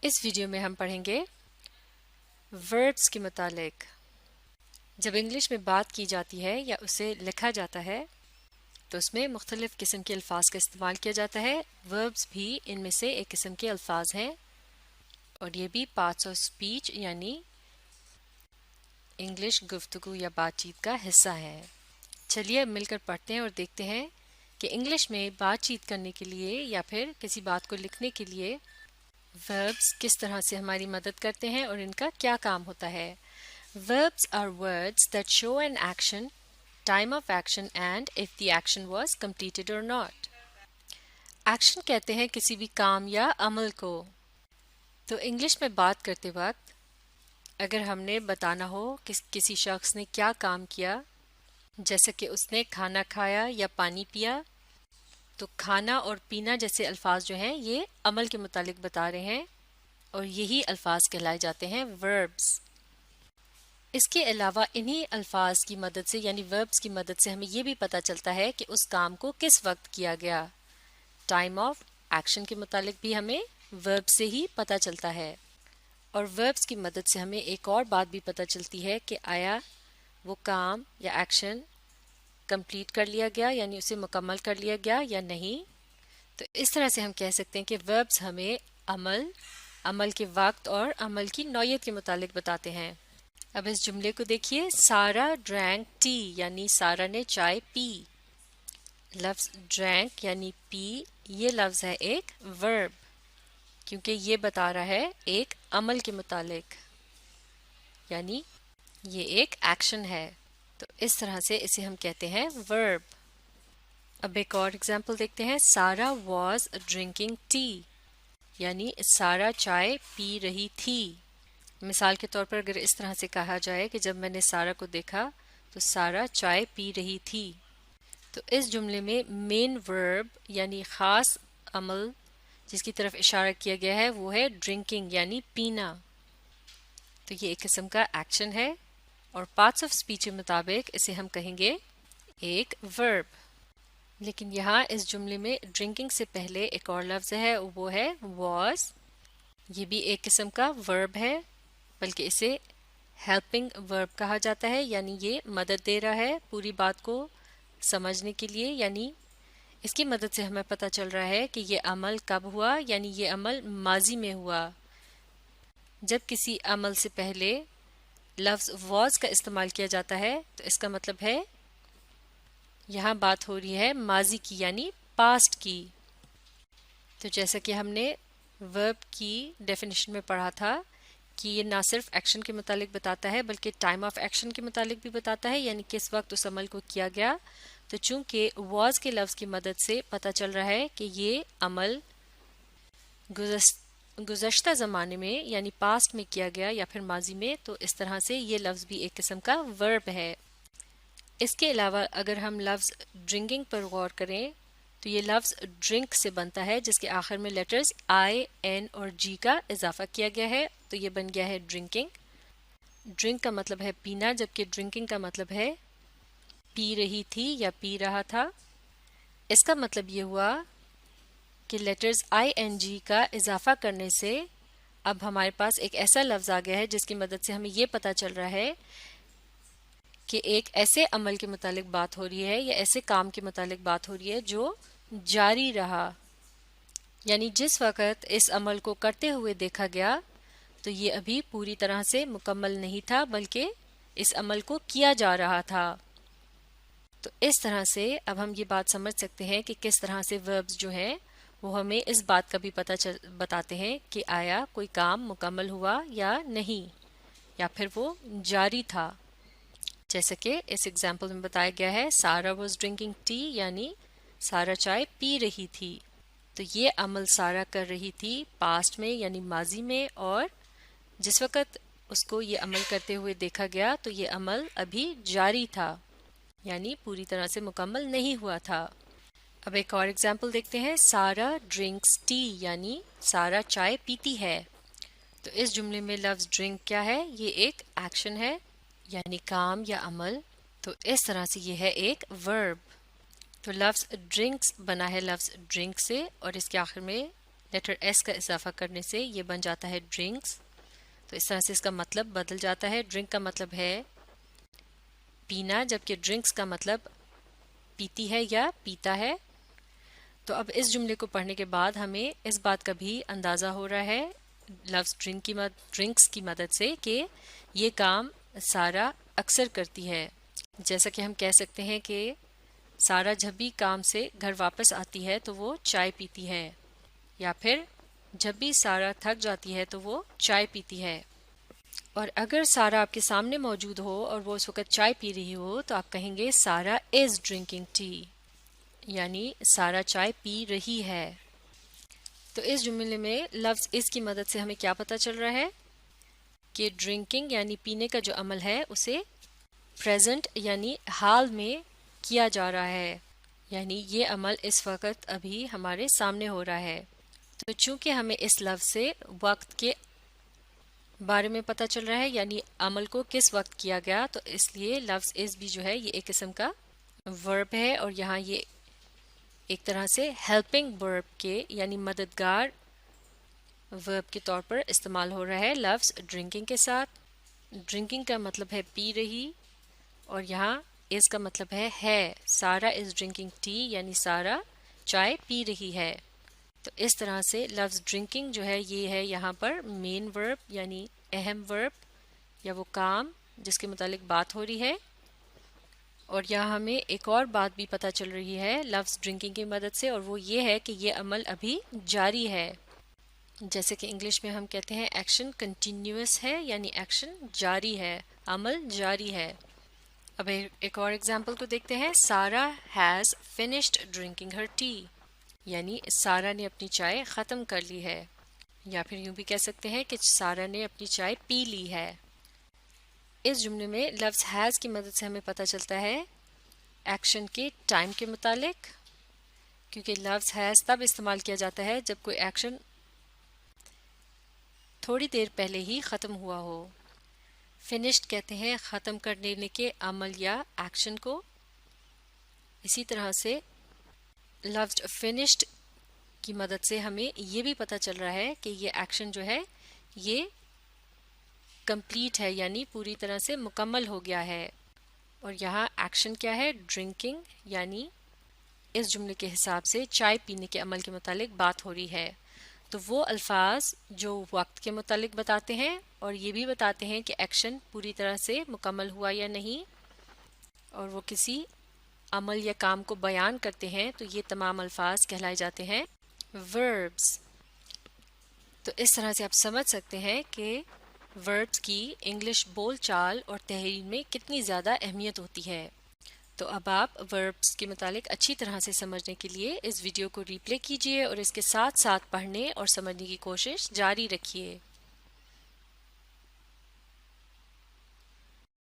اس video میں ہم پڑھیں گے وربس کے متعلق. جب انگلش میں بات کی جاتی ہے یا اسے لکھا جاتا ہے تو اس میں مختلف قسم کے الفاظ کا استعمال کیا جاتا ہے. وربس بھی ان میں سے ایک قسم کے الفاظ ہیں اور یہ بھی پارٹس آف اسپیچ یعنی انگلش گفتگو یا بات چیت کا حصہ ہے. چلیے اب مل کر پڑھتے ہیں اور دیکھتے ہیں کہ انگلش میں بات چیت کرنے کے لیے یا پھر کسی بات کو لکھنے کے لیے وربس کس طرح سے ہماری مدد کرتے ہیں اور ان کا کیا کام ہوتا ہے. Verbs are words that show an action, time of action and if the action was completed or not. Action کہتے ہیں کسی بھی کام یا عمل کو. تو انگلش میں بات کرتے وقت اگر ہم نے بتانا ہو کہ کسی شخص نے کیا کام کیا، جیسے کہ اس نے کھانا کھایا یا پانی پیا، تو کھانا اور پینا جیسے الفاظ جو ہیں یہ عمل کے متعلق بتا رہے ہیں اور یہی الفاظ کہلائے جاتے ہیں وربس. اس کے علاوہ انہی الفاظ کی مدد سے یعنی وربس کی مدد سے ہمیں یہ بھی پتہ چلتا ہے کہ اس کام کو کس وقت کیا گیا. ٹائم آف ایکشن کے متعلق بھی ہمیں ورب سے ہی پتہ چلتا ہے اور وربس کی مدد سے ہمیں ایک اور بات بھی پتہ چلتی ہے کہ آیا وہ کام یا ایکشن کمپلیٹ کر لیا گیا یعنی اسے مکمل کر لیا گیا یا نہیں. تو اس طرح سے ہم کہہ سکتے ہیں کہ وربس ہمیں عمل کے وقت اور عمل کی نوعیت کے متعلق بتاتے ہیں. اب اس جملے کو دیکھیے، سارا ڈرینک ٹی یعنی سارا نے چائے پی. لفظ ڈرینک یعنی پی یہ لفظ ہے ایک ورب کیونکہ یہ بتا رہا ہے ایک عمل کے متعلق یعنی یہ ایک ایکشن ہے. تو اس طرح سے اسے ہم کہتے ہیں ورب. اب ایک اور اگزامپل دیکھتے ہیں، سارا واز ڈرنکنگ ٹی یعنی سارا چائے پی رہی تھی. مثال کے طور پر اگر اس طرح سے کہا جائے کہ جب میں نے سارا کو دیکھا تو سارا چائے پی رہی تھی. تو اس جملے میں مین ورب یعنی خاص عمل جس کی طرف اشارہ کیا گیا ہے وہ ہے ڈرنکنگ یعنی پینا. تو یہ ایک قسم کا ایکشن ہے اور پارٹس آف اسپیچ کے مطابق اسے ہم کہیں گے ایک ورب. لیکن یہاں اس جملے میں ڈرنکنگ سے پہلے ایک اور لفظ ہے وہ ہے واز. یہ بھی ایک قسم کا ورب ہے بلکہ اسے ہیلپنگ ورب کہا جاتا ہے یعنی یہ مدد دے رہا ہے پوری بات کو سمجھنے کے لیے. یعنی اس کی مدد سے ہمیں پتہ چل رہا ہے کہ یہ عمل کب ہوا یعنی یہ عمل ماضی میں ہوا. جب کسی عمل سے پہلے لفظ واز کا استعمال کیا جاتا ہے تو اس کا مطلب ہے یہاں بات ہو رہی ہے ماضی کی یعنی پاسٹ کی. تو جیسا کہ ہم نے ورب کی ڈیفینیشن میں پڑھا تھا کہ یہ نہ صرف ایکشن کے متعلق بتاتا ہے بلکہ ٹائم آف ایکشن کے متعلق بھی بتاتا ہے یعنی کس وقت اس عمل کو کیا گیا. تو چونکہ واز کے لفظ کی مدد سے پتہ چل رہا ہے کہ یہ عمل گزشتہ زمانے میں یعنی پاسٹ میں کیا گیا یا پھر ماضی میں، تو اس طرح سے یہ لفظ بھی ایک قسم کا ورب ہے. اس کے علاوہ اگر ہم لفظ ڈرنکنگ پر غور کریں تو یہ لفظ ڈرنک سے بنتا ہے جس کے آخر میں لیٹرز آئی، این اور جی کا اضافہ کیا گیا ہے تو یہ بن گیا ہے ڈرنکنگ. ڈرنک کا مطلب ہے پینا جبکہ ڈرنکنگ کا مطلب ہے پی رہی تھی یا پی رہا تھا. اس کا مطلب یہ ہوا کہ لیٹرز آئی این جی کا اضافہ کرنے سے اب ہمارے پاس ایک ایسا لفظ آ گیا ہے جس کی مدد سے ہمیں یہ پتہ چل رہا ہے کہ ایک ایسے عمل کے متعلق بات ہو رہی ہے یا ایسے کام کے متعلق بات ہو رہی ہے جو جاری رہا. یعنی جس وقت اس عمل کو کرتے ہوئے دیکھا گیا تو یہ ابھی پوری طرح سے مکمل نہیں تھا بلکہ اس عمل کو کیا جا رہا تھا. تو اس طرح سے اب ہم یہ بات سمجھ سکتے ہیں کہ کس طرح سے وربز جو ہیں وہ ہمیں اس بات کا بھی بتاتے ہیں کہ آیا کوئی کام مکمل ہوا یا نہیں یا پھر وہ جاری تھا. جیسے کہ اس ایگزامپل میں بتایا گیا ہے سارا واز ڈرنکنگ ٹی یعنی سارا چائے پی رہی تھی. تو یہ عمل سارا کر رہی تھی پاسٹ میں یعنی ماضی میں اور جس وقت اس کو یہ عمل کرتے ہوئے دیکھا گیا تو یہ عمل ابھی جاری تھا یعنی پوری طرح سے مکمل نہیں ہوا تھا. اب ایک اور ایگزامپل دیکھتے ہیں، سارا ڈرنکس ٹی یعنی سارا چائے پیتی ہے. تو اس جملے میں لفظ ڈرنک کیا ہے؟ یہ ایک ایکشن ہے یعنی کام یا عمل. تو اس طرح سے یہ ہے ایک ورب. تو لفظ ڈرنکس بنا ہے لفظ ڈرنک سے اور اس کے آخر میں لیٹر ایس کا اضافہ کرنے سے یہ بن جاتا ہے ڈرنکس. تو اس طرح سے اس کا مطلب بدل جاتا ہے. ڈرنک کا مطلب ہے پینا، جبکہ ڈرنکس کا مطلب پیتی ہے یا پیتا ہے. تو اب اس جملے کو پڑھنے کے بعد ہمیں اس بات کا بھی اندازہ ہو رہا ہے لفظ ڈرنکس کی مدد سے کہ یہ کام سارا اکثر کرتی ہے. جیسا کہ ہم کہہ سکتے ہیں کہ سارا جب بھی کام سے گھر واپس آتی ہے تو وہ چائے پیتی ہے، یا پھر جب بھی سارا تھک جاتی ہے تو وہ چائے پیتی ہے. اور اگر سارا آپ کے سامنے موجود ہو اور وہ اس وقت چائے پی رہی ہو تو آپ کہیں گے سارا از ڈرنکنگ ٹی، یعنی سارا چائے پی رہی ہے. تو اس جملے میں لفظ اس کی مدد سے ہمیں کیا پتہ چل رہا ہے کہ ڈرنکنگ یعنی پینے کا جو عمل ہے اسے پریزنٹ یعنی حال میں کیا جا رہا ہے، یعنی یہ عمل اس وقت ابھی ہمارے سامنے ہو رہا ہے. تو چونکہ ہمیں اس لفظ سے وقت کے بارے میں پتہ چل رہا ہے، یعنی عمل کو کس وقت کیا گیا، تو اس لیے لفظ از بھی جو ہے یہ ایک قسم کا ورب ہے، اور یہاں یہ ایک طرح سے ہیلپنگ ورب کے یعنی مددگار ورب کے طور پر استعمال ہو رہا ہے لفظ ڈرنکنگ کے ساتھ. ڈرنکنگ کا مطلب ہے پی رہی، اور یہاں اس کا مطلب ہے. سارا از ڈرنکنگ ٹی یعنی سارا چائے پی رہی ہے. تو اس طرح سے لفظ ڈرنکنگ جو ہے یہ ہے یہاں پر مین ورب یعنی اہم ورب یا وہ کام جس کے متعلق بات ہو رہی ہے. اور یہاں ہمیں ایک اور بات بھی پتہ چل رہی ہے لفظ ڈرنکنگ کی مدد سے، اور وہ یہ ہے کہ یہ عمل ابھی جاری ہے. جیسے کہ انگلش میں ہم کہتے ہیں ایکشن کنٹینیوس ہے، یعنی ایکشن جاری ہے، عمل جاری ہے. اب ایک اور ایگزامپل کو دیکھتے ہیں. سارا has finished drinking Hare T, یعنی سارا نے اپنی چائے ختم کر لی ہے، یا پھر یوں بھی کہہ سکتے ہیں کہ سارا نے اپنی چائے پی لی ہے. اس جملے میں لفظ ہیز کی مدد سے ہمیں پتہ چلتا ہے ایکشن کے ٹائم کے متعلق، کیونکہ لفظ ہیز تب استعمال کیا جاتا ہے جب کوئی ایکشن تھوڑی دیر پہلے ہی ختم ہوا ہو. فنشڈ کہتے ہیں ختم کر لینے کے عمل یا ایکشن کو. اسی طرح سے لفظ فنشڈ کی مدد سے ہمیں یہ بھی پتہ چل رہا ہے کہ یہ ایکشن جو ہے یہ کمپلیٹ ہے، یعنی پوری طرح سے مکمل ہو گیا ہے. اور یہاں ایکشن کیا ہے؟ ڈرنکنگ، یعنی اس جملے کے حساب سے چائے پینے کے عمل کے متعلق بات ہو رہی ہے. تو وہ الفاظ جو وقت کے متعلق بتاتے ہیں اور یہ بھی بتاتے ہیں کہ ایکشن پوری طرح سے مکمل ہوا یا نہیں، اور وہ کسی عمل یا کام کو بیان کرتے ہیں، تو یہ تمام الفاظ کہلائے جاتے ہیں وربس. تو اس طرح سے آپ سمجھ سکتے ہیں کہ وربس کی انگلش بول چال اور تحریر میں کتنی زیادہ اہمیت ہوتی ہے. تو اب آپ وربس کے متعلق اچھی طرح سے سمجھنے کے لیے اس ویڈیو کو ری پلے کیجیے اور اس کے ساتھ ساتھ پڑھنے اور سمجھنے کی کوشش جاری رکھیے.